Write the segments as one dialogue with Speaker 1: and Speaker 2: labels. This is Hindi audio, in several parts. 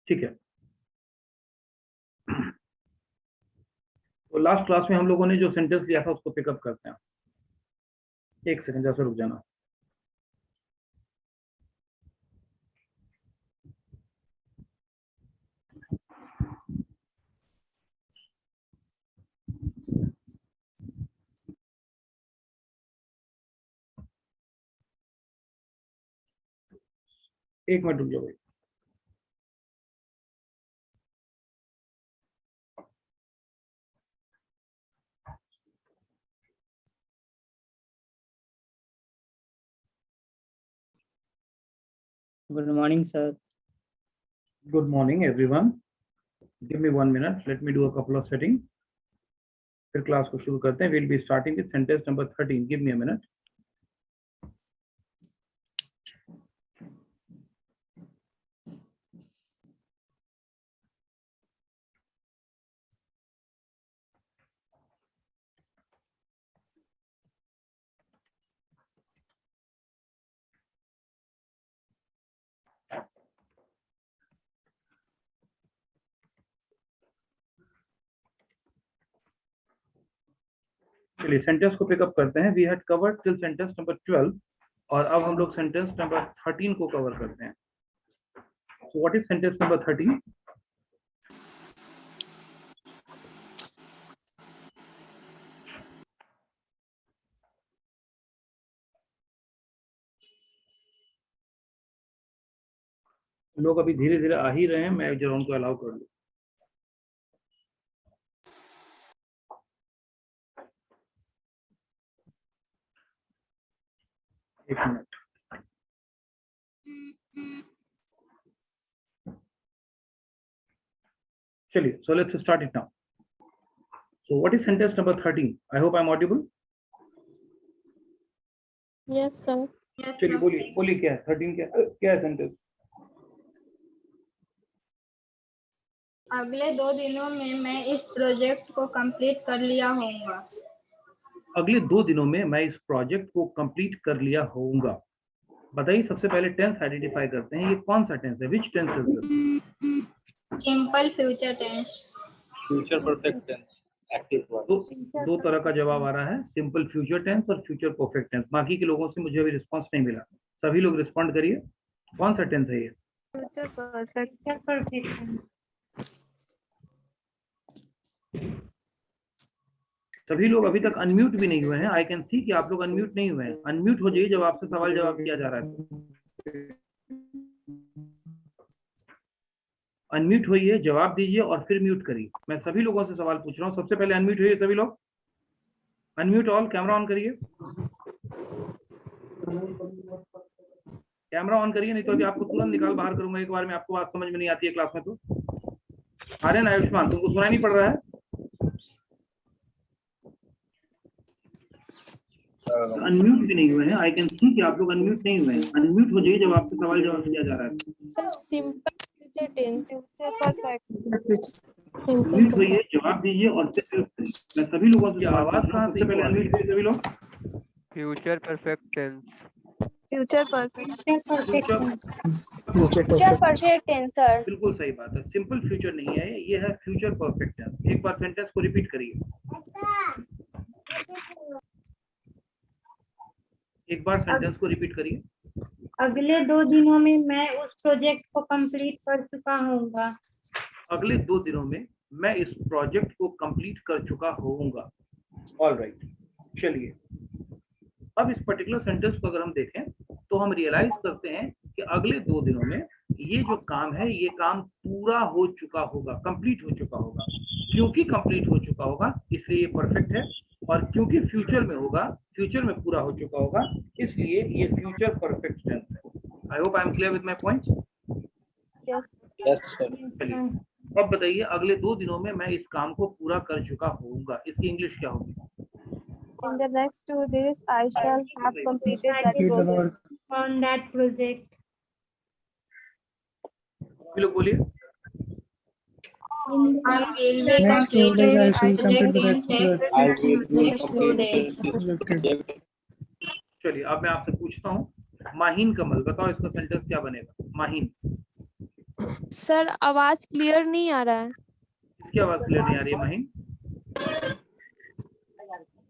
Speaker 1: ठीक है। तो लास्ट क्लास में हम लोगों ने जो सेंटेंस लिया था उसको पिकअप करते हैं। एक सेकंड जैसे रुक जाना। एक मिनट रुक जाओ भाई।
Speaker 2: Good morning, sir.
Speaker 1: Good morning, everyone. Give me 1 minute. Let me do a couple of settings. फिर क्लास को शुरू करते हैं. We'll be starting with sentence number 13. Give me a minute. चलिए सेंटेंस को पिकअप करते हैं. We had covered till sentence number 12 और अब हम लोग सेंटेंस नंबर 13 को कवर करते हैं. So what is sentence number 13? लोग अभी धीरे धीरे आ ही रहे हैं. मैं जरा उनको अलाउ कर लूं. एक मिनट. चलिए, so let's start it now. So what is sentence number 13? I hope I'm audible.
Speaker 3: Yes, sir.
Speaker 1: चलिए बोलिए बोलिए क्या है 13? क्या है सेंटेंस?
Speaker 4: अगले 2 दिनों में मैं इस प्रोजेक्ट को कंप्लीट कर लिया होऊंगा.
Speaker 1: अगले 2 दिनों में मैं इस प्रोजेक्ट को कंप्लीट कर लिया होऊंगा. बताइए सबसे पहले टेंस आइडेंटिफाई करते हैं. ये कौन सा टेंस है? Which tense is this?
Speaker 4: Simple future tense.
Speaker 5: Future perfect tense active verb.
Speaker 1: दो तरह का जवाब आ रहा है, सिंपल फ्यूचर टेंस और फ्यूचर परफेक्ट टेंस. बाकी के लोगों से मुझे अभी रिस्पांस नहीं मिला. सभी लोग रिस्पॉन्ड करिए. कौन सा टेंस है ये?
Speaker 3: Future perfect.
Speaker 1: सभी लोग अभी तक अनम्यूट भी नहीं हुए हैं. आई कैन सी कि आप लोग अनम्यूट नहीं हुए हैं. अनम्यूट हो जाइए जब आपसे सवाल जवाब किया जा रहा है. अनम्यूट होइए, जवाब दीजिए और फिर म्यूट करिए. मैं सभी लोगों से सवाल पूछ रहा हूँ. सबसे पहले अनम्यूट होइए सभी लोग. Unmute all. कैमरा ऑन करिए. कैमरा ऑन करिए, नहीं तो अभी आपको तुरंत निकाल बाहर करूंगा एक बार में. आपको बात समझ में नहीं आती है क्लास में तो. आर्यन आयुष्मान, तुमको सुनाई नहीं पड़ रहा है? अनम्यूट भी नहीं हुए हैं. आई कैन सी कि आप लोग अनम्यूट नहीं हुए हैं. अनम्यूट हो जाइए जब आपसे सवाल जवाब किया जा रहा है.
Speaker 3: Sir, simple future tense. Future perfect.
Speaker 1: Unmute होइए, जवाब दीजिए और फिर म्यूट करिए. मैं सभी लोगों से आवाज कहां से पहले अनम्यूट करिए सभी लोग.
Speaker 6: Future perfect tense.
Speaker 3: Future perfect.
Speaker 4: Future perfect tense sir.
Speaker 1: बिल्कुल सही बात है. सिंपल फ्यूचर नहीं है ये है फ्यूचर परफेक्ट टेंस. एक बार सेंटेंस को रिपीट करिए. एक बार सेंटेंस को रिपीट करिए.
Speaker 7: अगले 2 दिनों में मैं उस प्रोजेक्ट को कंप्लीट कर चुका होऊंगा.
Speaker 1: अगले 2 दिनों में मैं इस प्रोजेक्ट को कंप्लीट कर चुका होऊंगा. ऑलराइट. चलिए अब इस पर्टिकुलर सेंटेंस को अगर हम देखें तो हम रियलाइज करते हैं कि अगले 2 दिनों में ये जो काम है ये काम पूरा हो चुका होगा, कंप्लीट हो चुका होगा. क्योंकि कंप्लीट हो चुका होगा इसलिए ये परफेक्ट है, और क्योंकि फ्यूचर में होगा, फ्यूचर में पूरा हो चुका होगा, इसलिए ये फ्यूचर परफेक्ट टेंस है. I hope I am clear with my points.
Speaker 3: Yes.
Speaker 5: Yes sir.
Speaker 1: चलिए अब बताइए अगले 2 दिनों में मैं इस काम को पूरा कर चुका होऊंगा. इसकी इंग्लिश क्या होगी?
Speaker 3: In the next 2 days, I shall have completed that project.
Speaker 7: On that project.
Speaker 1: सभी लोग बोलिए.
Speaker 4: I will be
Speaker 8: Next 2 days I shall complete
Speaker 4: completed
Speaker 5: I will be
Speaker 4: today.
Speaker 5: completed.
Speaker 1: चलिए अब मैं आपसे पूछता हूँ, माहीन कमल, बताओ इसका सेंटेंस क्या बनेगा? माहीन.
Speaker 3: सर आवाज क्लियर नहीं आ रहा है।
Speaker 1: इसकी आवाज क्लियर नहीं आ रही है महिम?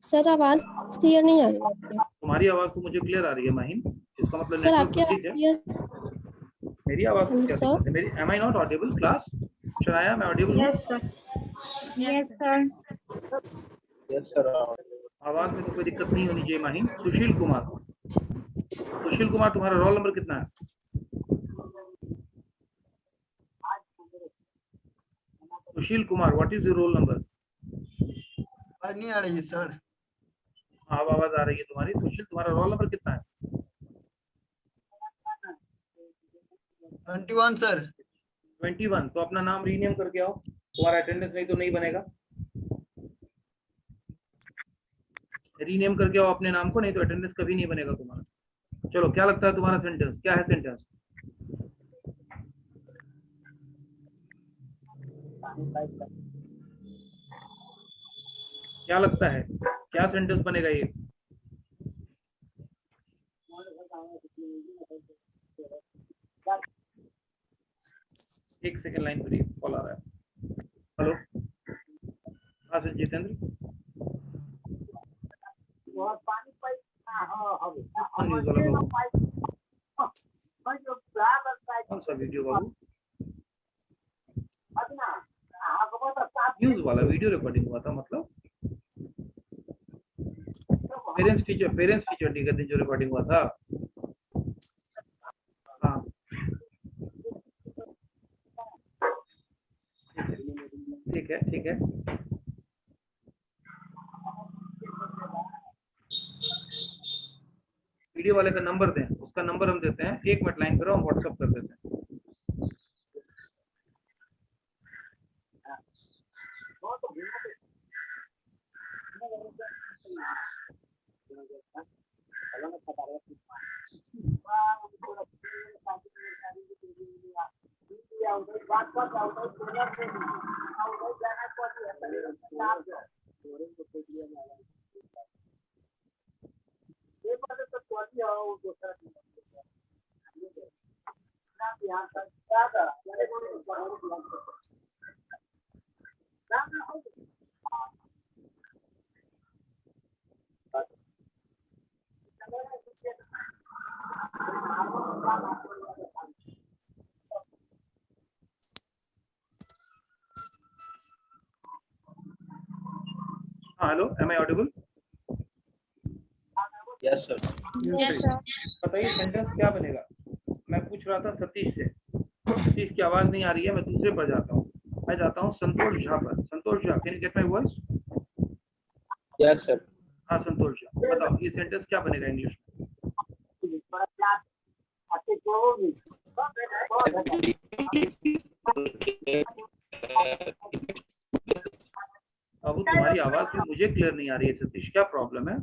Speaker 2: सर आवाज क्लियर नहीं आ रही है आपकी।
Speaker 1: तुम्हारी आवाज तो मुझे क्लियर आ रही है महिम, इसका मतलब
Speaker 2: सर
Speaker 1: नेटवर्क
Speaker 2: आपकी
Speaker 1: तो
Speaker 2: आवाज
Speaker 1: ठीक है।
Speaker 2: क्लियर।
Speaker 1: मेरी आवाज को क्या
Speaker 2: सर
Speaker 1: दिक्कत है? मेरी am I not audible class? Shanaya मैं ऑडिबल हूँ?
Speaker 4: Yes sir.
Speaker 7: Yes sir.
Speaker 5: Yes, sir.
Speaker 1: आवाज में तो कोई दिक्कत नहीं होनी चाहिए महिम। सुशील कुमार, सुशील कुमार तुम्हारा रोल नंबर कितना है? Sushil Kumar, what is your roll number?
Speaker 9: आवाज नहीं आ रही है सर।
Speaker 1: हाँ, अब आवाज आ रही है तुम्हारी। सुशील तुम्हारा रोल नंबर कितना है?
Speaker 9: 21 सर।
Speaker 1: 21। तो अपना नाम रीनेम करके आओ, तुम्हारा अटेंडेंस नहीं तो नहीं बनेगा। रीनेम करके आओ अपने नाम को, नहीं तो अटेंडेंस कभी नहीं बनेगा तुम्हारा। चलो, क्या लगता है तुम्हारा सेंटेंस क्या है? सेंटेंस क्या लगता है? क्या सेंटेंस बनेगा ये? एक सेकंड लाइन पर, कॉल आ रहा है। हेलो, हाँ सर जितेंद्र। न्यूज वाला बाबू, कौन सा वीडियो बाबू? न्यूज वाला वीडियो रिकॉर्डिंग हुआ था, मतलब पेरेंट्स टीचर ठीक है, जो रिकॉर्डिंग हुआ था। हाँ ठीक है, ठीक है। वीडियो वाले का नंबर दें, उसका नंबर हम देते हैं। 1 मिनट लाइन करो, हम व्हाट्सएप कर देते हैं। हाँ hello, am I audible?
Speaker 5: Yes, sir.
Speaker 1: बताइए सेंटेंस क्या बनेगा? मैं पूछ रहा था सतीश से, सतीश की आवाज नहीं आ रही है, मैं दूसरे पर जाता हूँ। मैं जाता हूँ संतोष झा पर। Santosh Jha, can you get my voice?
Speaker 5: Yes, sir.
Speaker 1: हाँ संतोष झा, बताओ ये सेंटेंस क्या बनेगा इंग्लिश में? बाबू तुम्हारी आवाज भी मुझे क्लियर नहीं आ रही है सतीश, क्या प्रॉब्लम है?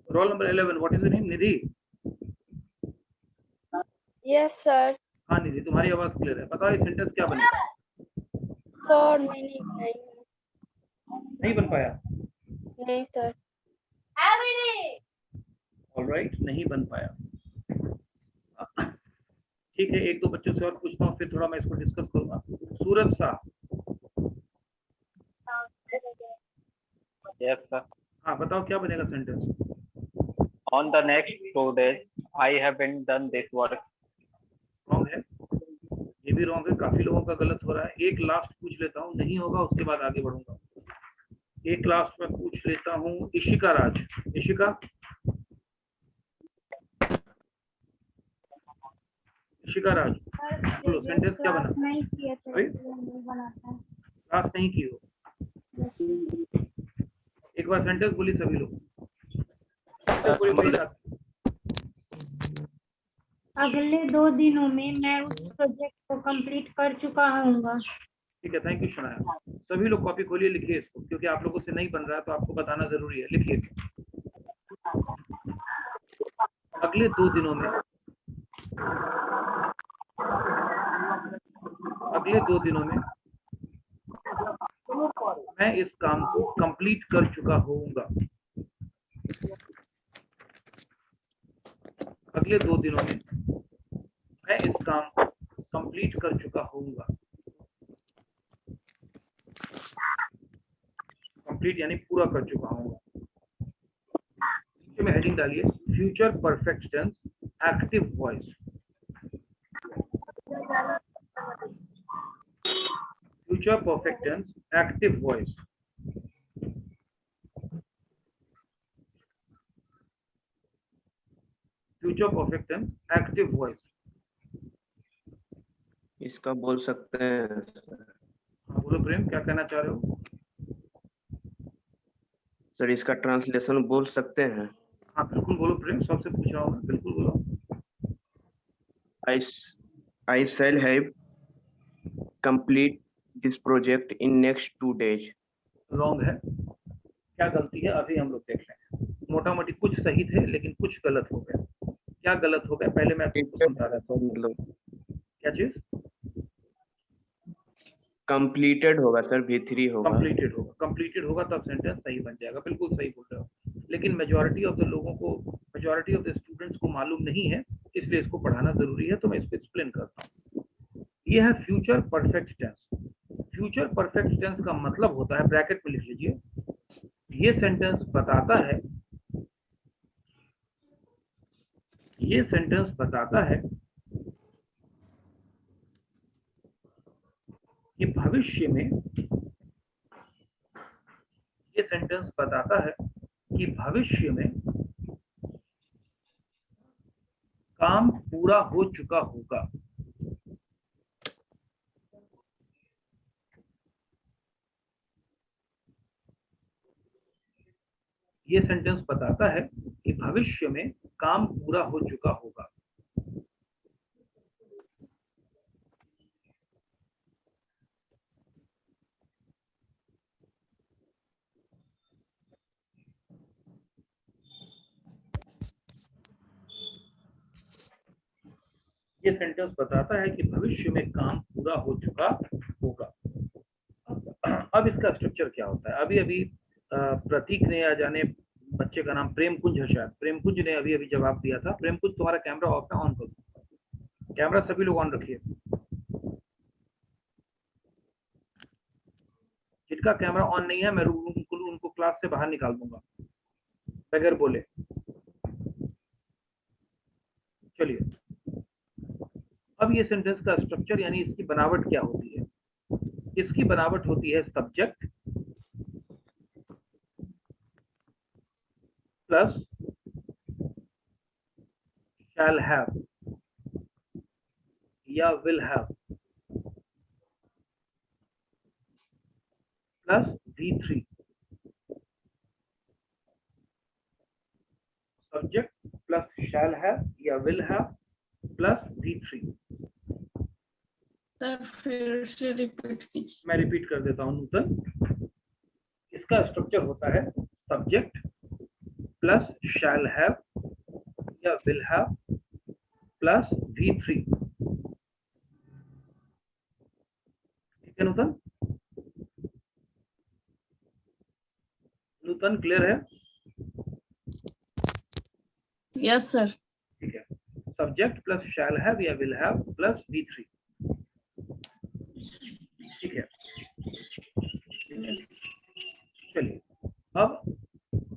Speaker 1: Roll number 11, what is your name? Nidhi?
Speaker 3: Yes sir.
Speaker 1: हाँ निधि, तुम्हारी आवाज क्लियर है। बताओ ये सेंटेंस क्या बनेगा?
Speaker 3: सर
Speaker 1: नहीं बन पाया?
Speaker 3: नहीं सर।
Speaker 1: ऑलराइट, नहीं बन पाया। ठीक है, 1-2 बच्चों से और पूछता हूँ, फिर थोड़ा मैं इसको डिस्कस करूंगा। सूरज शाह।
Speaker 5: Yes, sir.
Speaker 1: हाँ बताओ क्या बनेगा sentence?
Speaker 5: On the next 2 days, I haven't done this work.
Speaker 1: Wrong है, ये भी रॉन्ग है, काफी लोगों का गलत हो रहा है। एक लास्ट पूछ लेता हूँ, नहीं होगा उसके बाद आगे बढ़ूंगा। एक लास्ट में पूछ लेता हूँ, इशिका राज। इशिका? इशिका राज बोलो, सेंटेंस क्या बना?
Speaker 4: नहीं किया था,
Speaker 1: अरे?
Speaker 4: इसलिए नहीं बनाता है।
Speaker 1: क्लास नहीं की हो? एक बार सेंटेंस बोली सभी लोग।
Speaker 7: अगले 2 दिनों में मैं उस प्रोजेक्ट को कंप्लीट कर चुका हूँगा।
Speaker 1: ठीक है, थैंक यू शनाया। सभी लोग कॉपी खोलिए, लिखिए इसको, क्योंकि आप लोगों से नहीं बन रहा है तो आपको बताना जरूरी है। लिखिए, अगले 2 दिनों में, अगले 2 दिनों में मैं इस काम को कंप्लीट कर चुका होऊंगा। अगले 2 दिनों में मैं इस काम को कंप्लीट कर चुका होऊंगा। कंप्लीट यानी पूरा कर चुका होऊंगा। में हेडिंग डालिए future perfect tense active voice. Future perfect tense active voice. Future perfect tense active voice.
Speaker 10: इसका बोल सकते हैं।
Speaker 1: हाँ बोलो प्रेम, क्या कहना चाह रहे हो?
Speaker 10: सर इसका ट्रांसलेशन बोल सकते हैं।
Speaker 1: हाँ बिल्कुल बोलो प्रेम, सबसे पूछ रहा हूँ मैं, बिल्कुल बोलो।
Speaker 10: I shall have complete this project in next 2 days.
Speaker 1: Wrong है। क्या गलती है अभी हम लोग देख लेंगे। मोटा मोटी कुछ सही थे लेकिन कुछ गलत हो गया। क्या गलत हो गया पहले मैं आपको समझा रहा था।
Speaker 10: मतलब
Speaker 1: क्या चीज?
Speaker 10: कंप्लीटेड होगा सर, V3 होगा।
Speaker 1: कंप्लीटेड होगा। कंप्लीटेड होगा तब सेंटेंस सही बन जाएगा। बिल्कुल सही बोल रहे हो। लेकिन मेजॉरिटी ऑफ द लोगों को, मेजॉरिटी ऑफ द स्टूडेंट्स को मालूम नहीं है, इसलिए इसको पढ़ाना जरूरी है। तो मैं इसको एक्सप्लेन करता हूँ। ये है future perfect tense. Future perfect tense का मतलब होता है, ब्रैकेट में लिख लीजिए, ये सेंटेंस बताता है, ये सेंटेंस बताता है कि भविष्य में, ये सेंटेंस बताता है कि भविष्य में काम पूरा हो चुका होगा। ये सेंटेंस बताता है कि भविष्य में काम पूरा हो चुका होगा। ये सेंटेंस बताता है कि भविष्य में काम पूरा हो चुका होगा। अब इसका स्ट्रक्चर क्या होता है? अभी अभी प्रतीक ने, या जाने बच्चे का नाम प्रेमकुंज है शायद, प्रेमकुंज ने अभी अभी जवाब दिया था। प्रेमकुंज तुम्हारा कैमरा ऑफ है, ऑन करो कैमरा, सभी लोग ऑन रखिए। जिनका कैमरा ऑन नहीं है मैं उनको क्लास से बाहर निकाल दूंगा बगैर बोले। चलिए, अब ये सेंटेंस का स्ट्रक्चर यानी इसकी बनावट क्या होती है? इसकी बनावट होती है सब्जेक्ट प्लस शैल हैव या will have plus V3। Subject plus shall have या will have plus V3।
Speaker 11: Sir फिर से रिपीट कीजिए।
Speaker 1: मैं रिपीट कर देता हूं नूतन। इसका स्ट्रक्चर होता है सब्जेक्ट प्लस शैल हैव या विल हैव प्लस V3। ठीक है नूतन? नूतन क्लियर है?
Speaker 11: Yes sir.
Speaker 1: ठीक है, सब्जेक्ट प्लस शैल हैव या विल हैव प्लस V3। ठीक है, चलिए अब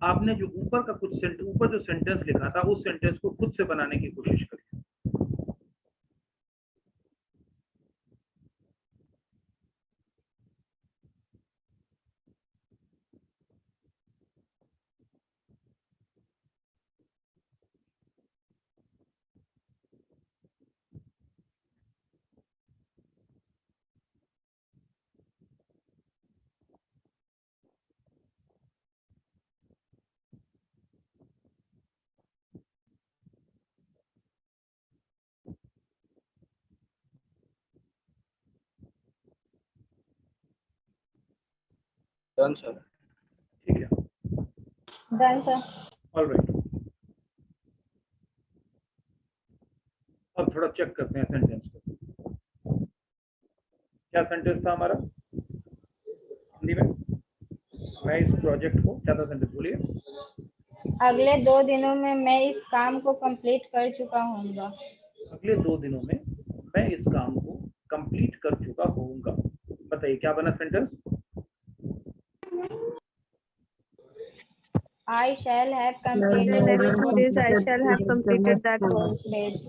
Speaker 1: आपने जो ऊपर का ऊपर जो सेंटेंस लिखा था उस सेंटेंस को खुद से बनाने की कोशिश करिए।
Speaker 10: Done sir.
Speaker 1: ठीक है,
Speaker 3: डन सर।
Speaker 1: ऑलराइट, अब थोड़ा चेक करते हैं सेंटेंस को। क्या सेंटेंस था हमारा हिंदी में? मैं इस प्रोजेक्ट को, क्या था सेंटेंस बोलिए?
Speaker 4: अगले 2 दिनों में मैं इस काम को कंप्लीट कर चुका हूँगा।
Speaker 1: अगले 2 दिनों में मैं इस काम को कंप्लीट कर चुका होऊंगा। बताइए क्या बना sentence?
Speaker 4: I shall have
Speaker 3: In the
Speaker 4: completed
Speaker 3: next 2 days, I
Speaker 4: this
Speaker 3: shall have completed that work.
Speaker 4: page.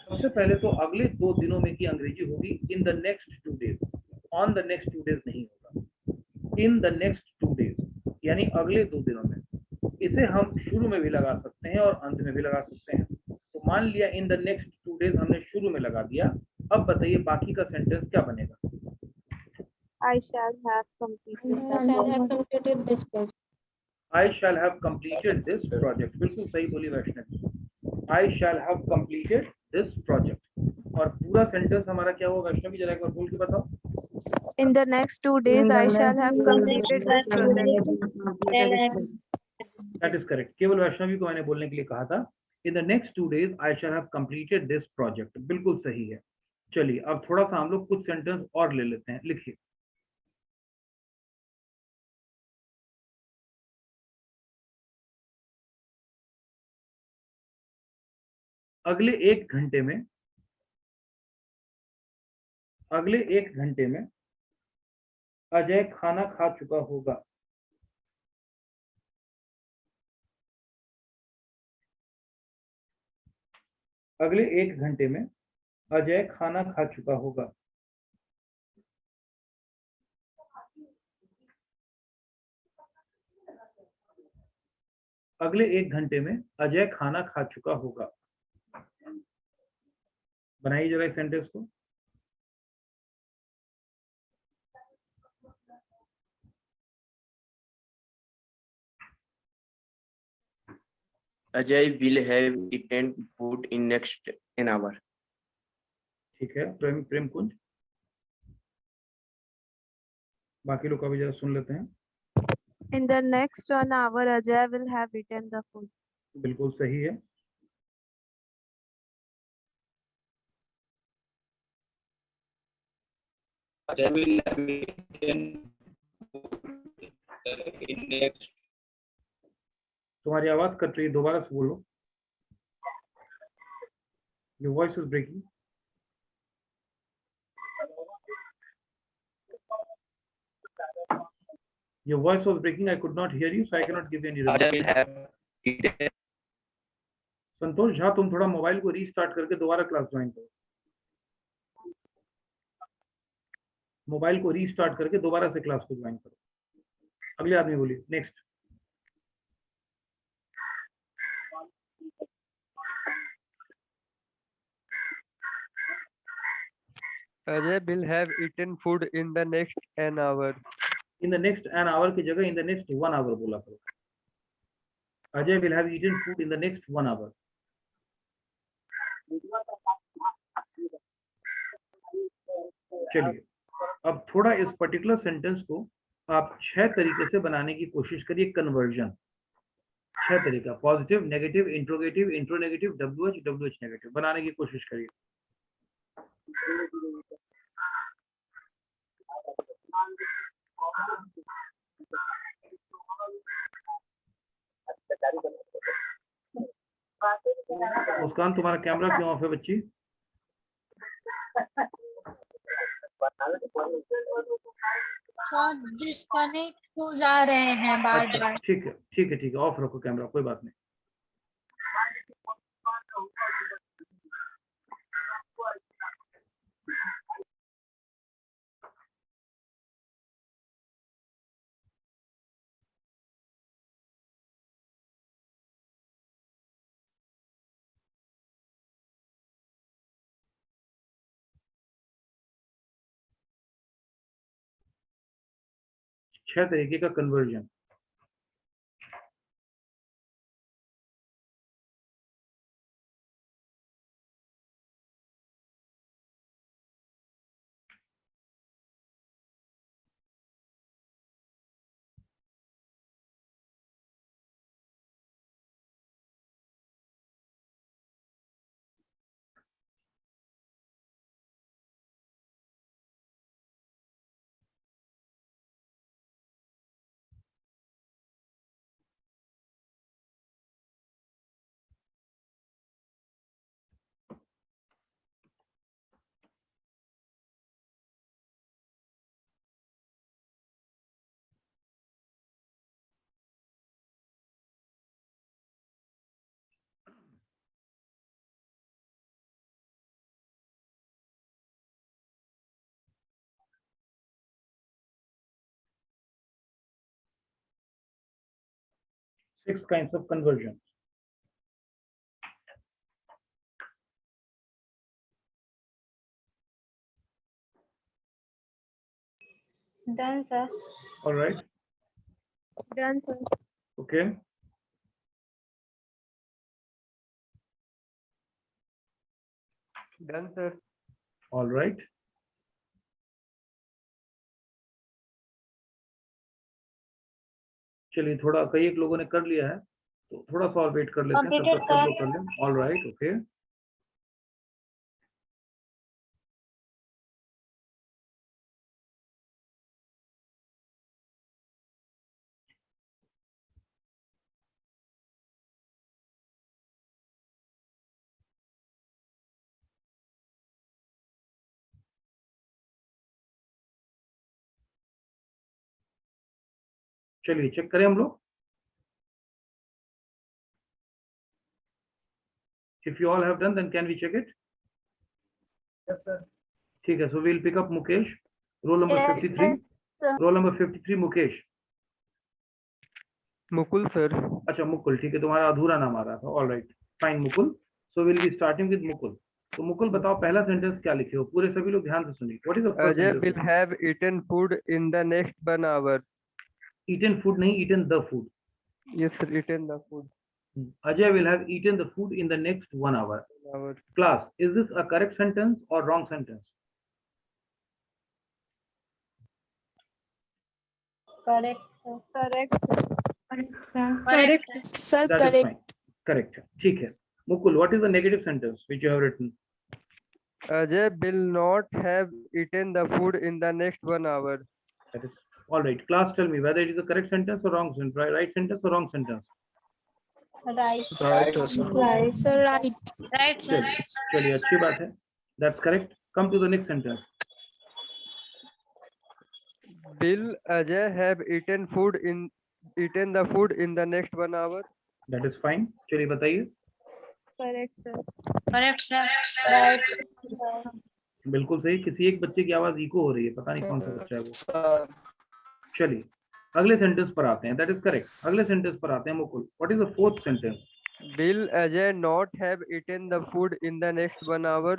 Speaker 1: सबसे पहले तो अगले 2 दिनों में की अंग्रेजी होगी इन the next 2 days, on the next 2 days नहीं होगा, इन द नेक्स्ट 2 डेज यानी अगले 2 दिनों में। इसे हम शुरू में भी लगा सकते हैं और अंत में भी लगा सकते हैं। तो मान लिया इन द नेक्स्ट 2 डेज हमने शुरू में लगा दिया। अब बताइए बाकी का सेंटेंस क्या बनेगा?
Speaker 3: I shall have completed
Speaker 2: I
Speaker 3: that
Speaker 2: shall
Speaker 3: work.
Speaker 2: have completed this project.
Speaker 1: I shall have completed this project. बिल्कुल सही बोली Vaishnavi. I shall have completed this project. और पूरा सेंटेंस हमारा क्या होगा वैष्णवी, जरा एक बार बोल के बताओ।
Speaker 3: In the next 2 days, I shall have completed this project.
Speaker 1: That is correct. केवल वैष्णवी को मैंने बोलने के लिए कहा था। In the next 2 days, I shall have completed this project. बिल्कुल सही है। चलिए अब थोड़ा सा हम लोग कुछ सेंटेंस और ले लेते हैं। लिखिए। अगले 1 घंटे में, अगले 1 घंटे में अजय खाना खा चुका होगा। अगले 1 घंटे में अजय खाना खा चुका होगा। अगले 1 घंटे में अजय खाना खा चुका होगा। बनाइए जरा इस सेंटेंस को।
Speaker 10: Ajay will have eaten food in next an hour.
Speaker 1: ठीक है, प्रेम प्रेम कुंज, बाकी लोग का भी जरा सुन लेते हैं।
Speaker 3: In the next 1 hour, Ajay will have eaten the food.
Speaker 1: बिल्कुल सही है।
Speaker 5: Ajay will have eaten in next.
Speaker 1: तुम्हारी आवाज कट रही है, दोबारा से बोलो। Your voice is breaking. Your voice was breaking. I could not hear you, so I cannot give you any reply.
Speaker 5: Ajay will have eaten.
Speaker 1: Santosh Jha, तुम थोड़ा मोबाइल को रीस्टार्ट करके दोबारा क्लास ज्वाइन करो। मोबाइल को रीस्टार्ट करके दोबारा से क्लास को ज्वाइन करो। अगले आदमी बोलिए। Next.
Speaker 6: Ajay will have eaten food in the next an hour.
Speaker 1: In the next an hour की जगह इन द नेक्स्ट 1 आवर बोला करो। Ajay will have eaten food in the next 1 hour. चलिए अब थोड़ा इस पर्टिकुलर सेंटेंस को आप 6 तरीके से बनाने की कोशिश करिए। कन्वर्जन 6 तरीका, positive, negative, interrogative, intro negative, WH negative बनाने की कोशिश करिए। मुस्कान, तुम्हारा कैमरा क्यों ऑफ है बच्ची?
Speaker 4: डिस्कनेक्ट हो जा रहे हैं बार बार।
Speaker 1: ठीक है ठीक है ठीक है, ऑफ रखो कैमरा, कोई बात नहीं। छह तरीके का conversion. 6 kinds of conversions.
Speaker 3: Done, sir.
Speaker 1: All right.
Speaker 2: Done, sir.
Speaker 1: Okay.
Speaker 6: Done, sir.
Speaker 1: All right. चलिए थोड़ा कई एक लोगों ने कर लिया है तो थोड़ा सा और वेट कर लेते हैं, तब तक सब लोग कर लें. All right. ओके. चलिए चेक करें हम लोग. If you all have done, then can we check it?
Speaker 9: Yes, sir.
Speaker 1: ठीक है. So we'll pick up Mukesh. Roll number
Speaker 3: Yes,
Speaker 1: 53.
Speaker 3: sir.
Speaker 1: Roll number 53 Mukesh.
Speaker 6: Mukul, sir.
Speaker 1: अच्छा मुकुल, ठीक है. तुम्हारा अधूरा नाम आ रहा था. All right. Fine Mukul. So will be starting with Mukul. तो मुकुल बताओ पहला सेंटेंस क्या लिखे हो. पूरे सभी लोग ध्यान से सुनिए. What is the first
Speaker 6: Ajay will
Speaker 1: sentence?
Speaker 6: have eaten food in the next 1 hour.
Speaker 1: Eaten food नहीं, eaten the food.
Speaker 6: Yes, sir. Eaten the food.
Speaker 1: Ajay will have eaten the food in the next 1 hour.
Speaker 6: 1 hour.
Speaker 1: Class, is this a correct sentence or wrong sentence?
Speaker 3: Correct, sir. Correct, sir.
Speaker 7: Correct.
Speaker 2: Sir,
Speaker 1: That is
Speaker 2: correct.
Speaker 1: fine. Correct. ठीक है. Mukul, what is the negative sentence which you have written?
Speaker 6: Ajay will not have eaten the food in the next 1 hour.
Speaker 1: That is all right. Class, tell me whether it is a correct sentence or wrong sentence. Right sentence or wrong sentence?
Speaker 3: Right.
Speaker 8: Right, sir.
Speaker 2: Right, sir, right.
Speaker 11: Right, sir.
Speaker 1: चलिए अच्छी बात है. That's correct. Come to the next sentence.
Speaker 6: Will Ajay have eaten the food in the next 1 hour?
Speaker 1: That is fine. चलिए बताइए.
Speaker 3: Correct, sir.
Speaker 11: Correct, sir.
Speaker 3: Right, sir.
Speaker 1: बिल्कुल सही. किसी एक बच्चे की आवाज इको हो रही है, पता नहीं कौन सा बच्चा है वो.
Speaker 9: Sir.
Speaker 1: चलिए अगले सेंटेंस पर आते हैं. That is correct. अगले सेंटेंस पर आते हैं Mukul. What is the fourth sentence?
Speaker 6: Will Ajay not have eaten the food in the next 1 hour?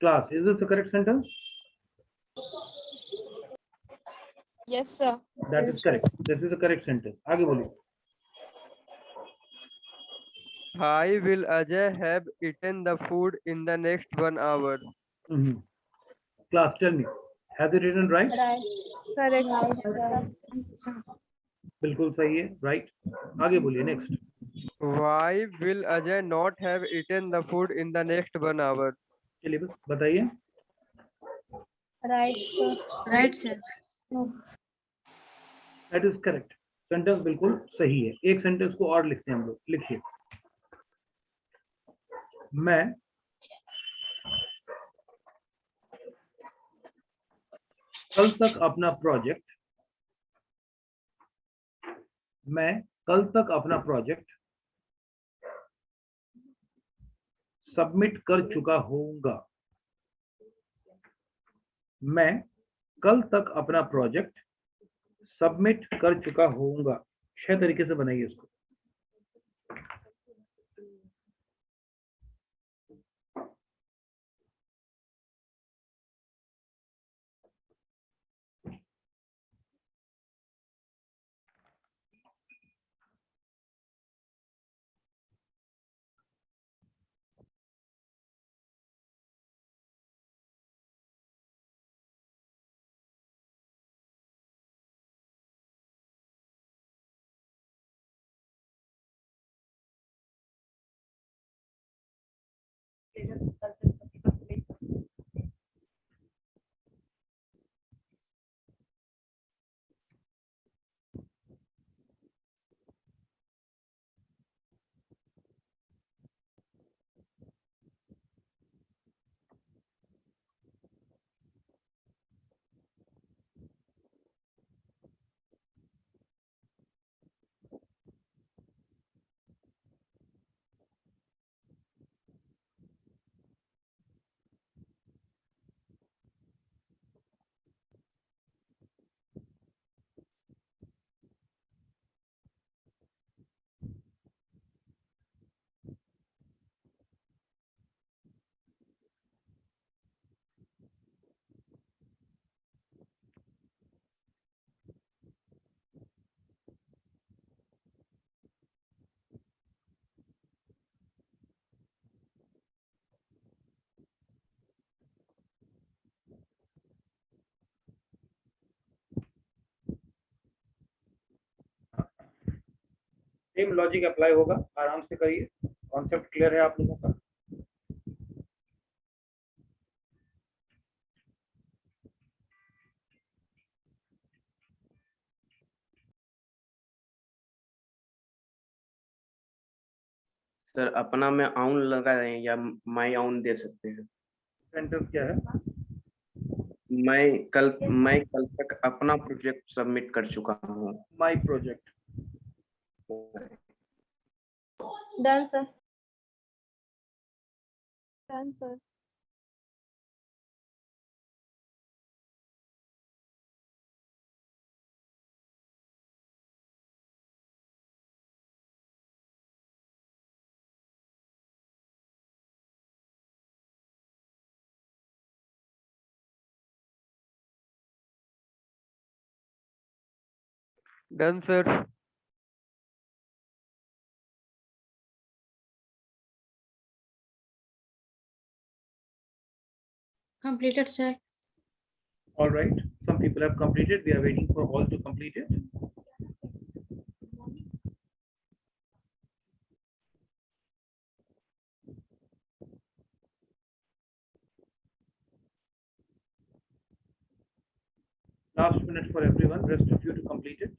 Speaker 1: Class, is this the correct sentence?
Speaker 2: Yes, sir.
Speaker 1: That is correct. This is the correct sentence. आगे बोलिए.
Speaker 6: Why will Ajay have eaten the food in the next 1 hour?
Speaker 1: Class, tell me, have you written right?
Speaker 3: Right. Correct, sir.
Speaker 1: बिल्कुल सही है. राइट. आगे बोलिए. Next.
Speaker 6: Why will Ajay not have eaten the food in the next 1 hour?
Speaker 1: चलिए बस बताइए.
Speaker 3: Right, sir.
Speaker 11: Right, sir.
Speaker 1: That is correct. Sentence बिल्कुल सही है. एक सेंटेंस को और लिखते हैं हम लोग. लिखिए. मैं कल तक अपना प्रोजेक्ट सबमिट कर चुका होऊंगा. मैं कल तक अपना प्रोजेक्ट सबमिट कर चुका होऊंगा. 6 तरीके से बनाइए इसको. सेम लॉजिक अप्लाई होगा, आराम से करिए। कॉन्सेप्ट क्लियर है आप लोगों का?
Speaker 10: सर अपना में आउन लगा रहे हैं या माई आउन दे सकते हैं?
Speaker 1: सेंटेंस क्या है?
Speaker 10: मैं कल तक अपना प्रोजेक्ट सबमिट कर चुका हूँ।
Speaker 1: My project.
Speaker 3: Done, sir. Done, sir.
Speaker 6: Done, sir.
Speaker 11: Completed, sir.
Speaker 1: All right. Some people have completed. We are waiting for all to complete it. Last minute for everyone. Rest of you to complete it.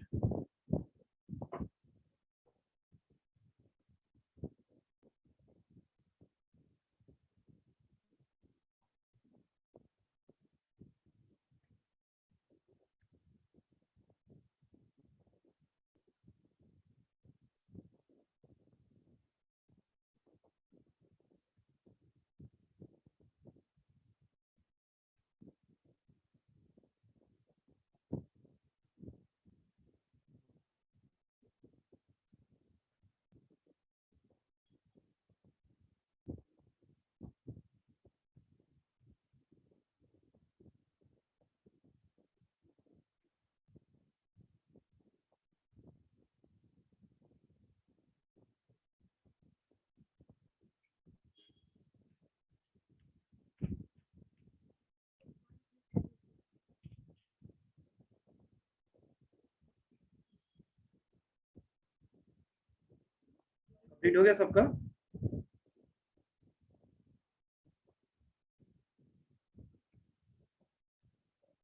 Speaker 1: Complete हो गया सबका?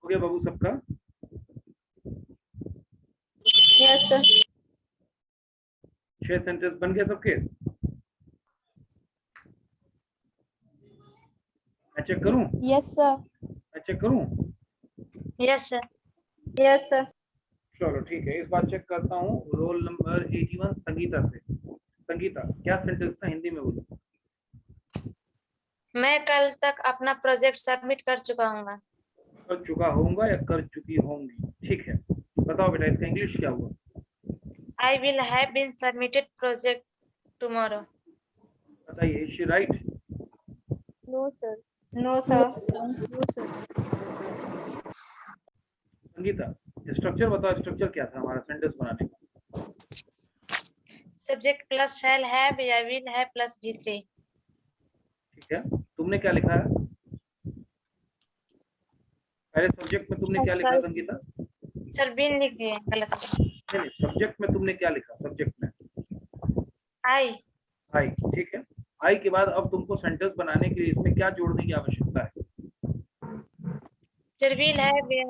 Speaker 1: हो गया बाबू सबका?
Speaker 3: Yes, sir.
Speaker 1: 6 सेंटेंस बन गए सबके? मैं चेक करूं?
Speaker 2: Yes, sir.
Speaker 1: मैं चेक करूं?
Speaker 11: Yes, sir.
Speaker 3: Yes, sir.
Speaker 1: चलो ठीक है, इस बार चेक करता हूँ। रोल नंबर 81 संगीता से। संगीता, क्या सेंटेंस था? हिंदी में बोलो।
Speaker 11: मैं कल तक अपना प्रोजेक्ट सबमिट कर चुका हूँ।
Speaker 1: कर चुका होऊंगा या कर चुकी होंगी? ठीक है, बताओ बेटा इसका इंग्लिश क्या हुआ?
Speaker 11: I will have been submitted project tomorrow.
Speaker 1: बताइए, is she write?
Speaker 3: No, sir. No, sir.
Speaker 2: No, sir.
Speaker 1: Sangeeta, structure बताओ, स्ट्रक्चर क्या था हमारा सेंटेंस बनाने का?
Speaker 11: Subject plus shall have या will have plus V3.
Speaker 1: ठीक है, तुमने क्या लिखा है? पहले सब्जेक्ट में तुमने क्या लिखा संगीता?
Speaker 11: सर will लिख दिए गलत।
Speaker 1: नहीं, सब्जेक्ट में तुमने क्या लिखा? सब्जेक्ट में
Speaker 11: I
Speaker 1: आई, ठीक है। आई के बाद अब तुमको सेंटेंस बनाने के लिए इसमें क्या जोड़ने की आवश्यकता है?
Speaker 11: सर will have या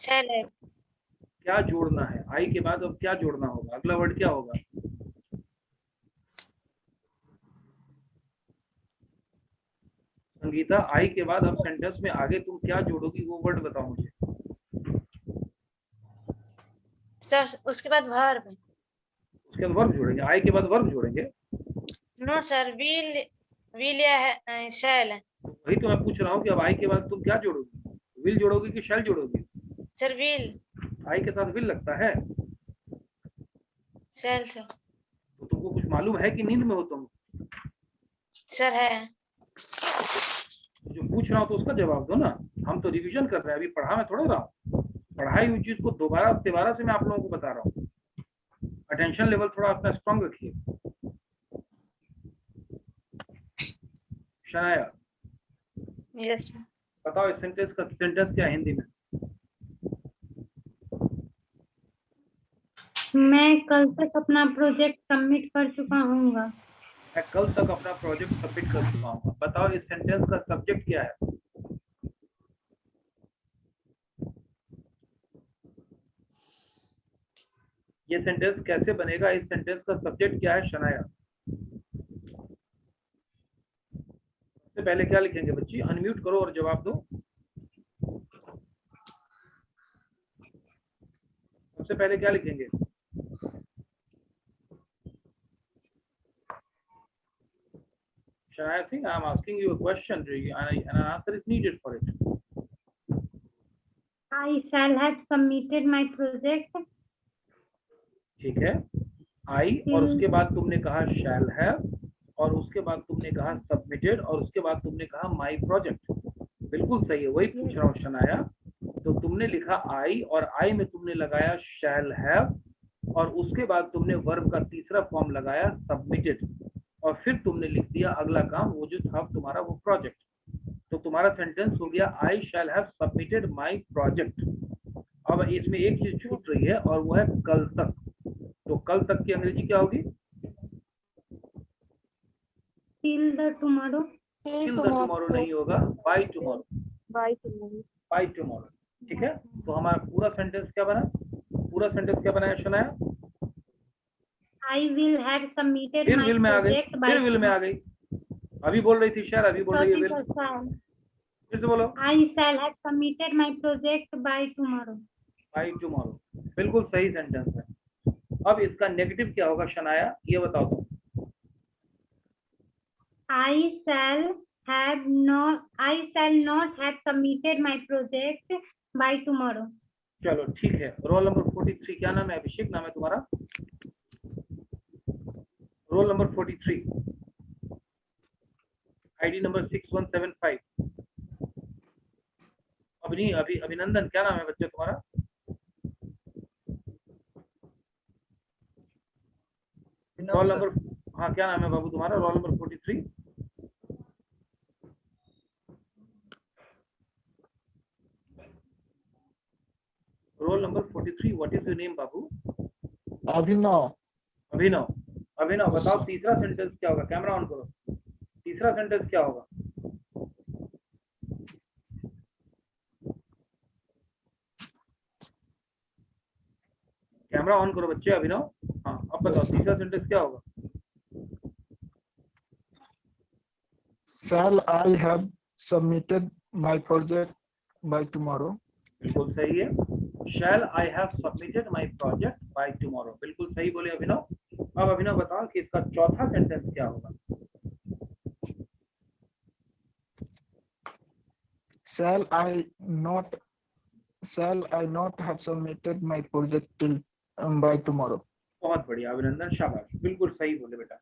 Speaker 11: shall have।
Speaker 1: क्या जोड़ना है? आई के बाद अब क्या जोड़ना होगा? अगला वर्ड क्या होगा? संगीता, आई के बाद अब सेंटेंस में आगे तुम क्या जोड़ोगी, वो वर्ड बताओ मुझे।
Speaker 11: सर उसके बाद verb।
Speaker 1: उसके बाद वर्ब जोड़ेंगे? आई के बाद वर्ब जोड़ेंगे?
Speaker 11: नो सर will या shall।
Speaker 1: वही तो मैं पूछ रहा हूँ कि अब आई के बाद तुम क्या जोड़ोगी? विल जोड़ोगी कि शैल जोड़ोगी?
Speaker 11: सर will
Speaker 1: आई के साथ विल लगता है।
Speaker 11: shall sir.
Speaker 1: तो तुमको कुछ मालूम है कि नींद में हो तुम?
Speaker 11: सर है।
Speaker 1: जो पूछ रहा हूँ तो उसका जवाब दो ना। हम तो रिवीजन कर रहे हैं, अभी पढ़ा मैं थोड़ा रहा। पढ़ाई हुई चीज को दोबारा से मैं आप लोगों को बता रहा हूँ। अटेंशन लेवल थोड़ा अपना स्ट्रॉन्ग रखिए। शनाया,
Speaker 11: यस
Speaker 1: बताओ इस सेंटेंस क्या है हिंदी में?
Speaker 7: मैं कल तक अपना प्रोजेक्ट सबमिट कर चुका हूँगा।
Speaker 1: मैं कल तक अपना प्रोजेक्ट सबमिट कर चुका हूँ। बताओ इस सेंटेंस का सब्जेक्ट क्या है? ये सेंटेंस कैसे बनेगा? इस सेंटेंस का सब्जेक्ट क्या है शनाया? सबसे पहले क्या लिखेंगे बच्ची? अनम्यूट करो और जवाब दो। सबसे पहले क्या लिखेंगे? Shania, I think I'm asking you a question, and an answer is needed for it.
Speaker 7: I shall have submitted my project.
Speaker 1: ठीक है, I और उसके बाद तुमने कहा shall have और उसके बाद तुमने कहा submitted और उसके बाद तुमने कहा my project। बिल्कुल सही है, वही पूछ रहा हूँ शनाया। तो तुमने लिखा I और I में तुमने लगाया shall have और उसके बाद तुमने वर्ब का तीसरा फॉर्म लगाया submitted और फिर तुमने लिख दिया अगला काम, वो जो था तुम्हारा वो प्रोजेक्ट। तो तुम्हारा सेंटेंस हो गया I shall have submitted my project। अब इसमें एक चीज छूट रही है और वो है कल तक। तो कल तक की अंग्रेजी क्या होगी?
Speaker 7: Till the tomorrow.
Speaker 1: Till the tomorrow नहीं होगा, by tomorrow।
Speaker 3: By tomorrow.
Speaker 1: By tomorrow। ठीक है, तो हमारा पूरा सेंटेंस क्या बना? पूरा सेंटेंस क्या बनाया Shanaya?
Speaker 7: I will have submitted
Speaker 1: फिर
Speaker 7: my
Speaker 1: विल में आ गई,
Speaker 7: project by
Speaker 1: फिर विल में आ गई। अभी बोल रही थी शेर, अभी बोल रही है विल। फिर से बोलो।
Speaker 7: I shall have submitted my project by tomorrow.
Speaker 1: By tomorrow। बिल्कुल सही सेंटेंस है। अब इसका नेगेटिव क्या होगा शनाया, ये बताओ तुम।
Speaker 7: I shall not have submitted my project by tomorrow.
Speaker 1: चलो ठीक है, रोल नंबर 43 क्या नाम है? अभिषेक नाम है तुम्हारा? Roll number 43, ID number 6175। अभिनंदन क्या नाम है बच्चे तुम्हारा? रोल नंबर, हाँ क्या नाम है बाबू तुम्हारा? Roll number 43। Roll number 43, what is your name बाबू?
Speaker 9: अभिनव।
Speaker 1: अभिनव, अभिनव बताओ तीसरा सेंटेंस क्या होगा? कैमरा ऑन करो। तीसरा सेंटेंस क्या होगा? कैमरा ऑन करो बच्चे। अभिनव, हाँ अब बताओ तीसरा सेंटेंस क्या होगा?
Speaker 9: Shall I have submitted my project by tomorrow?
Speaker 1: बिल्कुल सही है, shall I have submitted my project by tomorrow। बिल्कुल सही बोले अभिनव। अब अभिनव बताओ कि इसका चौथा सेंटेंस क्या होगा?
Speaker 9: Shall I not have submitted my project till by tomorrow?
Speaker 1: बहुत बढ़िया अभिनंदन, शाबाश, बिल्कुल सही बोले बेटा।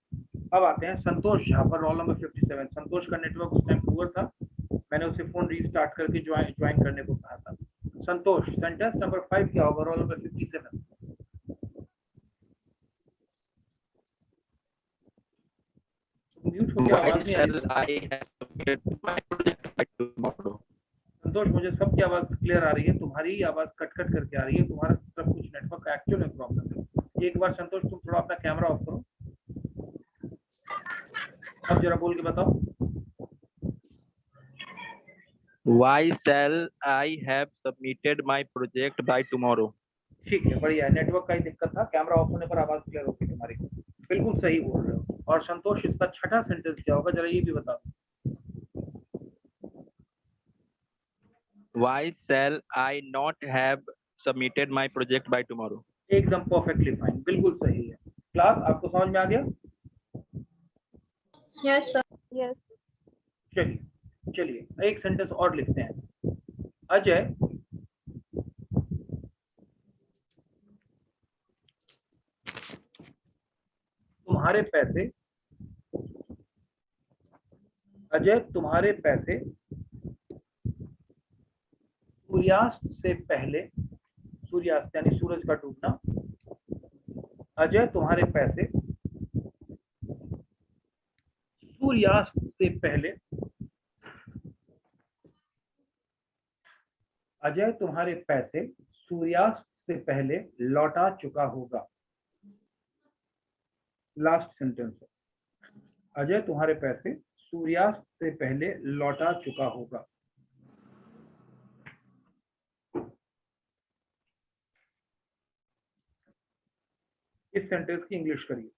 Speaker 1: अब आते हैं संतोष झा पर, रोल नंबर 57। संतोष का नेटवर्क उस टाइम पुअर था, मैंने उसे फोन रीस्टार्ट करके ज्वाइन करने को कहा था। संतोष, सेंटेंस नंबर 5 क्या होगा? Roll number 57। म्यूट हो गया, आवाज नहीं आ रही। संतोष, मुझे सबकी आवाज क्लियर आ रही है, तुम्हारी ही आवाज कट कट करके आ रही है। तुम्हारा सब कुछ नेटवर्क का एक्चुअल में प्रॉब्लम है। एक बार संतोष तुम थोड़ा अपना कैमरा ऑफ करो, अब जरा बोल के बताओ।
Speaker 5: Why shall I have submitted my project by tomorrow?
Speaker 1: ठीक है, बढ़िया है, नेटवर्क का ही दिक्कत था, कैमरा ऑफ होने पर आवाज क्लियर होगी तुम्हारी। बिल्कुल सही बोल रहे हो। और संतोष, इसका छठा सेंटेंस क्या होगा, जरा ये भी बताओ।
Speaker 5: Why shall I not have submitted my project by tomorrow?
Speaker 1: एकदम परफेक्टली फाइन, बिल्कुल सही है। क्लास आपको समझ में आ गया?
Speaker 4: Yes, sir.
Speaker 3: Yes.
Speaker 1: चलिए चलिए एक सेंटेंस और लिखते हैं। अजय तुम्हारे पैसे, अजय तुम्हारे पैसे सूर्यास्त से पहले, सूर्यास्त यानी सूरज का डूबना, अजय तुम्हारे पैसे सूर्यास्त से पहले, अजय तुम्हारे पैसे सूर्यास्त से पहले लौटा चुका होगा। लास्ट सेंटेंस है, अजय तुम्हारे पैसे सूर्यास्त से पहले लौटा चुका होगा। इस सेंटेंस की इंग्लिश करिए।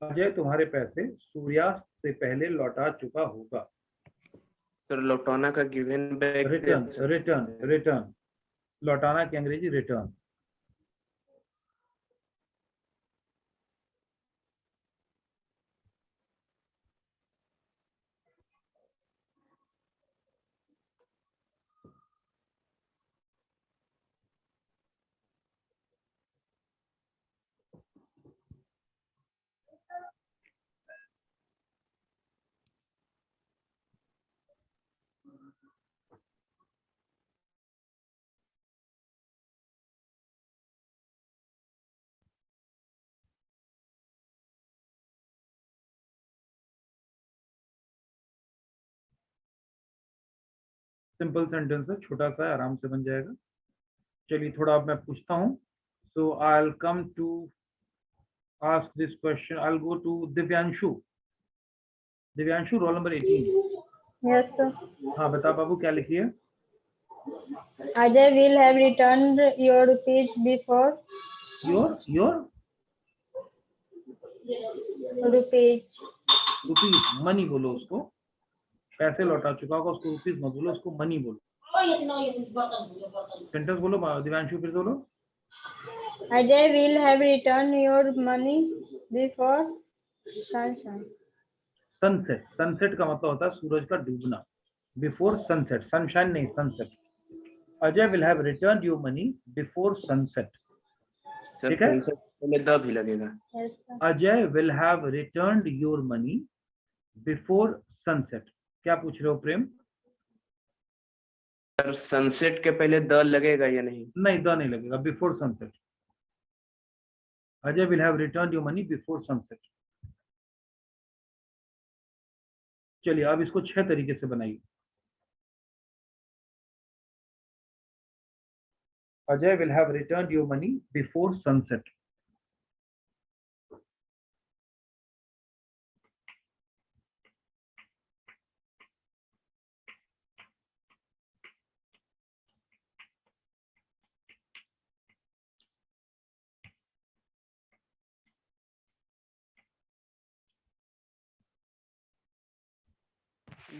Speaker 1: अजय तुम्हारे पैसे सूर्यास्त से पहले लौटा चुका होगा।
Speaker 10: सर लौटाना का given back
Speaker 1: return return return, लौटाना की अंग्रेजी रिटर्न। सिंपल सेंटेंस है, छोटा सा है, आराम से बन जाएगा। चलिए थोड़ा अब मैं पूछता हूँ। So I will come to ask this question. I'll go to Divyanshu. Divyanshu, roll number 18.
Speaker 4: Yes, sir.
Speaker 1: हाँ बता बाबू, क्या लिखिए?
Speaker 4: Ajay will have returned your rupees before
Speaker 1: Your
Speaker 4: rupees.
Speaker 1: Rupees, money बोलो उसको। पैसे लौटा चुका होगा, उसको रुपीज मत बोलो, उसको मनी बोलो। सेंटेंस बोलो दिव्यांशु, फिर बोलो।
Speaker 4: Ajay will have returned your money before sunshine.
Speaker 1: Sunset, sunset का मतलब होता है सूरज का डूबना। बिफोर सनसेट, सनशाइन नहीं, sunset. Ajay will have return your money before sunset. ठीक है,
Speaker 10: पहले द भी लगेगा।
Speaker 4: Yes, sir.
Speaker 1: Ajay will have return your money before sunset. क्या पूछ रहे हो प्रेम?
Speaker 10: सर सनसेट के पहले द लगेगा या नहीं?
Speaker 1: नहीं, द नहीं लगेगा, before sunset. Ajay will have return your money before sunset. चलिए अब इसको 6 तरीके से बनाइए। Ajay will have return your money before sunset.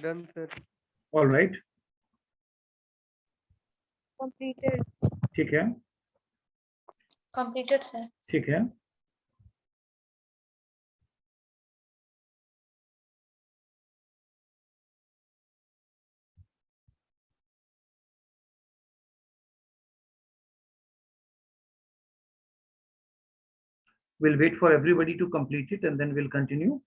Speaker 6: Done, sir.
Speaker 1: All right,
Speaker 3: Completed.
Speaker 1: ठीक है,
Speaker 11: Completed, sir.
Speaker 1: ठीक है। We'll wait for everybody to complete it and then we'll continue.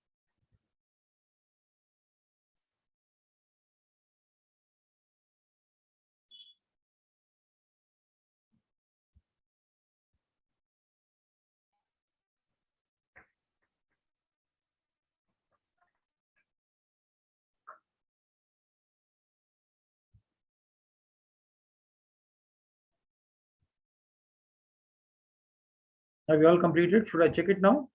Speaker 1: Have you all completed? Should I check it now?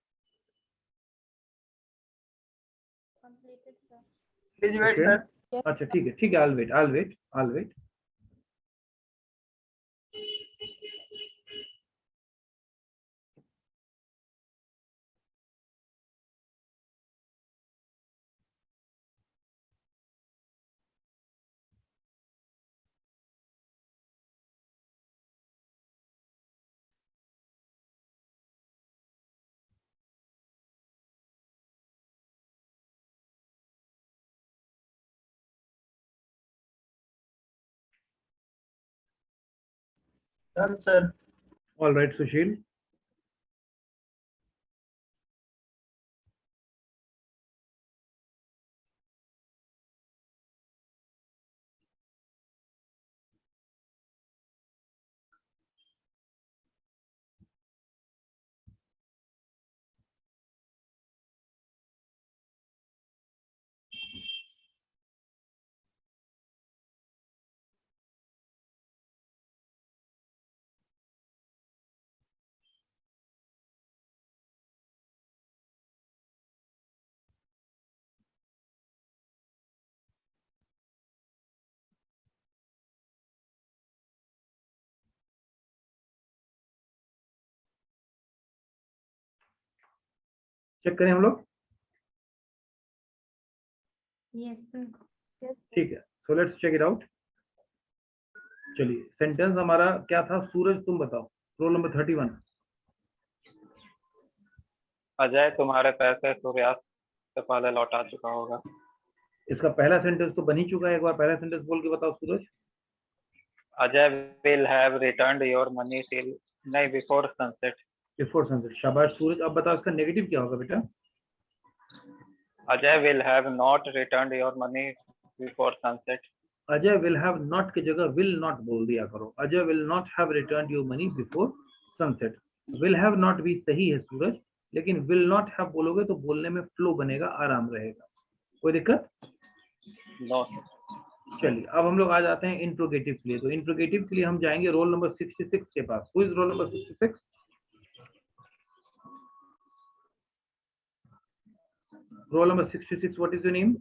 Speaker 4: Completed, sir.
Speaker 9: Please wait,
Speaker 1: Okay.
Speaker 9: sir.
Speaker 2: Yes.
Speaker 1: अच्छा ठीक है, ठीक है, I'll wait. Done, sir. All right, Sushil. Check करें हम लोग।
Speaker 7: Yes, sir.
Speaker 3: Yes, sir.
Speaker 1: ठीक है, so let's check it out. चलिए, सेंटेंस हमारा क्या था? सूरज तुम बताओ, रोल नंबर 31।
Speaker 5: अजय तुम्हारे पैसे सूर्यास्त से पहले लौटा चुका होगा।
Speaker 1: इसका पहला सेंटेंस तो बन ही चुका है, एक बार पहला सेंटेंस बोल के बताओ Suraj.
Speaker 5: Ajay will have returned your money till नहीं बिफोर सनसेट।
Speaker 1: बिफोर सनसेट, शाबाश सूरज। अब बताओ इसका नेगेटिव क्या होगा बेटा?
Speaker 5: Ajay will have not returned your money before sunset.
Speaker 1: Ajay will have not की जगह विल नॉट बोल दिया करो। Ajay will not have returned your money before sunset. Will have not भी सही है सूरज, लेकिन विल नॉट हैव बोलोगे तो बोलने में फ्लो बनेगा, आराम रहेगा। कोई दिक्कत?
Speaker 5: नो।
Speaker 1: चलिए, अब हम लोग आ जाते हैं इंट्रोगेटिव के लिए। तो इंट्रोगेटिव के लिए हम जाएंगे रोल नंबर 66 के पास। Who is roll number 66? Roll number 66, what is your name?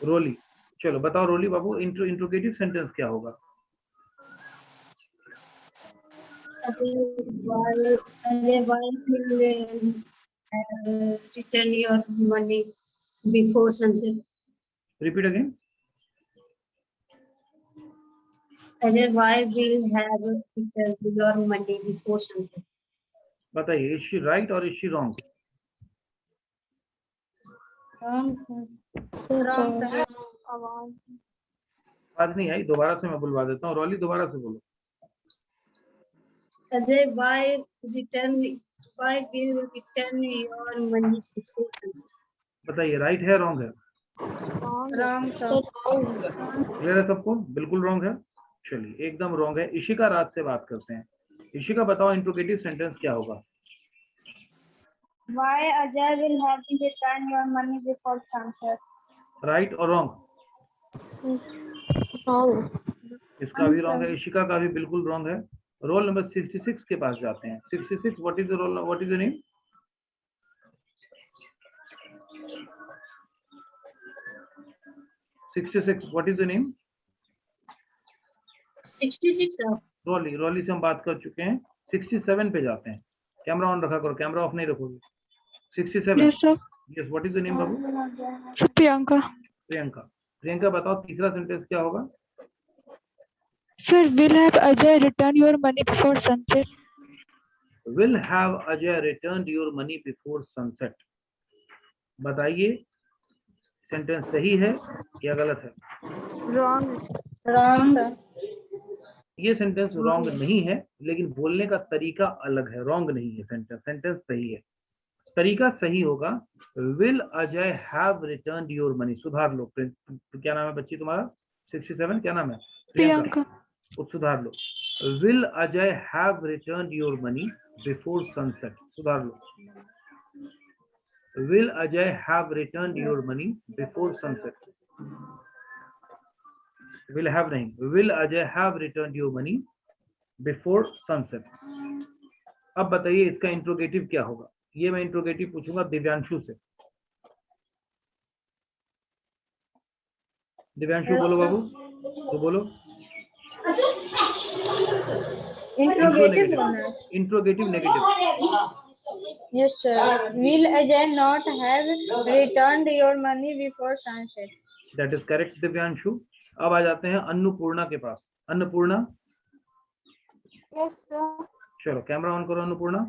Speaker 1: Roli. चलो बताओ रोली बाबू, इंट्रोगेटिव सेंटेंस क्या होगा?
Speaker 7: Return your money before sunset.
Speaker 1: Repeat again.
Speaker 7: Ajay, why will have returned your money before sunset?
Speaker 1: बताइए, इज शी राइट और is she wrong?
Speaker 7: Wrong, sir. Wrong, sir.
Speaker 1: बात नहीं आई, दोबारा से मैं बुलवा देता हूँ। रोली दोबारा से बोलो।
Speaker 7: Ajay, why will return your money before sunset?
Speaker 1: बताइए, राइट है रॉन्ग है?
Speaker 7: Wrong, sir.
Speaker 1: क्लियर है सबको? बिल्कुल रॉन्ग है। चलिए, एकदम रॉन्ग है। इशिका राज से बात करते हैं। इशिका बताओ, इंट्रोगेटिव सेंटेंस क्या होगा?
Speaker 7: Why Ajay will have to return your money before sunset?
Speaker 1: Right और रॉन्ग? इसका भी रॉन्ग है, इशिका का भी बिल्कुल रॉन्ग है। रोल नंबर 66 के पास जाते हैं। 66, what is the role, what is the name? What is the name?
Speaker 7: 66, sir.
Speaker 1: Roli से हम बात कर चुके हैं। 67 पे जाते हैं। कैमरा ऑन रखा करो, कैमरा ऑफ नहीं रखोगे। 67।
Speaker 2: Yes, sir.
Speaker 1: Yes, what is the name Babu?
Speaker 2: Priyanka.
Speaker 1: Priyanka बताओ, तीसरा सेंटेंस क्या होगा?
Speaker 2: Sir, will have Ajay return your money before sunset?
Speaker 1: Will have Ajay returned your money before sunset? बताइए, सेंटेंस सही है या गलत है?
Speaker 4: Wrong.
Speaker 1: ये सेंटेंस रॉन्ग नहीं है, लेकिन बोलने का तरीका अलग है। रॉन्ग नहीं है सेंटेंस सही है। तरीका सही होगा, will Ajay have returned your money. सुधार लो। क्या नाम है बच्ची तुम्हारा? 67, क्या नाम है?
Speaker 2: Priyanka.
Speaker 1: कुछ सुधार लो। Will Ajay have returned your money before sunset. सुधार लो। Will Ajay have returned your money before sunset. Will have नहीं, will Ajay have returned your money before sunset. अब बताइए, इसका इंट्रोगेटिव क्या होगा? ये मैं इंट्रोगेटिव पूछूंगा दिव्यांशु से। दिव्यांशु बोलो बाबू, तो बोलो। Interrogative negative.
Speaker 4: Yes, sir. Will Ajay not have returned your money before sunset?
Speaker 1: That is correct Divyanshu. अब आ जाते हैं अन्नपूर्णा के पास। अन्नपूर्णा।
Speaker 3: Yes, sir.
Speaker 1: चलो कैमरा ऑन करो अन्नपूर्णा।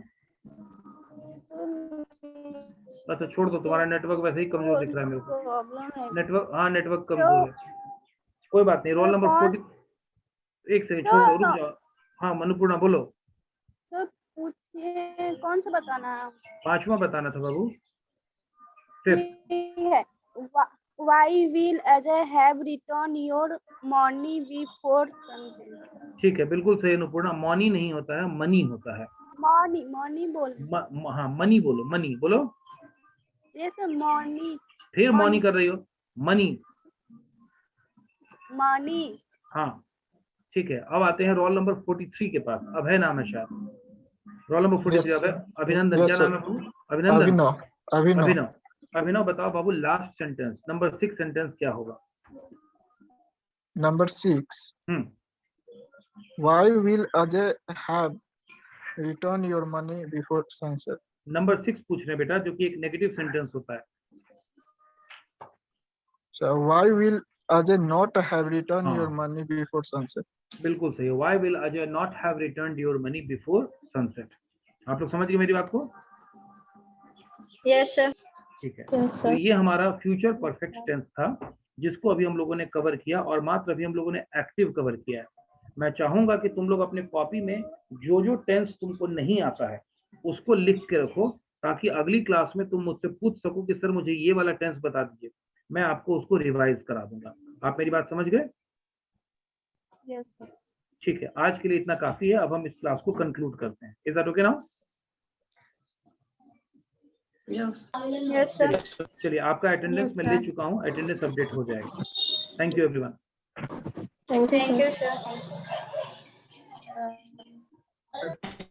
Speaker 1: अच्छा छोड़ दो, तुम्हारा नेटवर्क वैसे ही कमजोर दिख रहा है मेरे को।
Speaker 3: प्रॉब्लम है।
Speaker 1: नेटवर्क, हाँ नेटवर्क कमजोर है। कोई बात नहीं। Roll number 40। एक सेकंड छोड़ो, रुक जाओ। हाँ मनुपूर्णा बोलो।
Speaker 3: सर पूछिए कौन सा बताना है?
Speaker 1: 5वां बताना था बाबू। 5th।
Speaker 3: ठीक है। Why will Ajay have returned your money before sunset?
Speaker 1: ठीक है, बिल्कुल सही अनुपूर्णा। मॉनी नहीं होता है, मनी होता है।
Speaker 3: मॉनी बोल।
Speaker 1: हाँ मनी बोलो, मनी बोलो।
Speaker 3: ये सर मॉनी।
Speaker 1: फिर मॉनी कर रही हो, मनी।
Speaker 3: मनी।
Speaker 1: हाँ ठीक है। अब आते हैं रोल नंबर 43 के पास। अभय नाम है शायद। रोल नंबर 43
Speaker 9: Yes,
Speaker 1: अभय। अभिनंदन।
Speaker 9: yes,
Speaker 1: क्या
Speaker 9: sir.
Speaker 1: नाम है बाबू? अभिनंदन।
Speaker 9: Abhinav.
Speaker 1: अभिनव। अभिनव बताओ बाबू, लास्ट सेंटेंस नंबर 6 सेंटेंस क्या होगा?
Speaker 9: Number 6. Why will Ajay have returned your money before sunset?
Speaker 1: Number 6 पूछ रहे हैं बेटा, जो कि एक नेगेटिव सेंटेंस होता है।
Speaker 9: So why will Ajay not have returned your money before sunset?
Speaker 1: बिल्कुल सही। Why will Ajay not have returned your money before sunset? आप लोग समझ गए मेरी बात को?
Speaker 4: Yes sir.
Speaker 1: ठीक है। तो ये हमारा फ्यूचर परफेक्ट टेंस था, जिसको अभी हम लोगों ने कवर किया, और मात्र अभी हम लोगों ने एक्टिव कवर किया है। मैं चाहूंगा कि तुम लोग अपने कॉपी में जो जो टेंस तुमको नहीं आता है उसको लिख के रखो, ताकि अगली क्लास में तुम मुझसे पूछ सको कि सर मुझे ये वाला टेंस बता दीजिए, मैं आपको उसको रिवाइज करा दूंगा। आप मेरी बात समझ गए?
Speaker 3: Yes sir.
Speaker 1: ठीक है, आज के लिए इतना काफी है। अब हम इस क्लास को कंक्लूड करते हैं। Is that okay now?
Speaker 3: Yes
Speaker 4: sir.
Speaker 1: चलिए, आपका अटेंडेंस मैं ले चुका हूँ, अटेंडेंस अपडेट हो जाएगा। Thank you everyone.
Speaker 4: Thank you sir.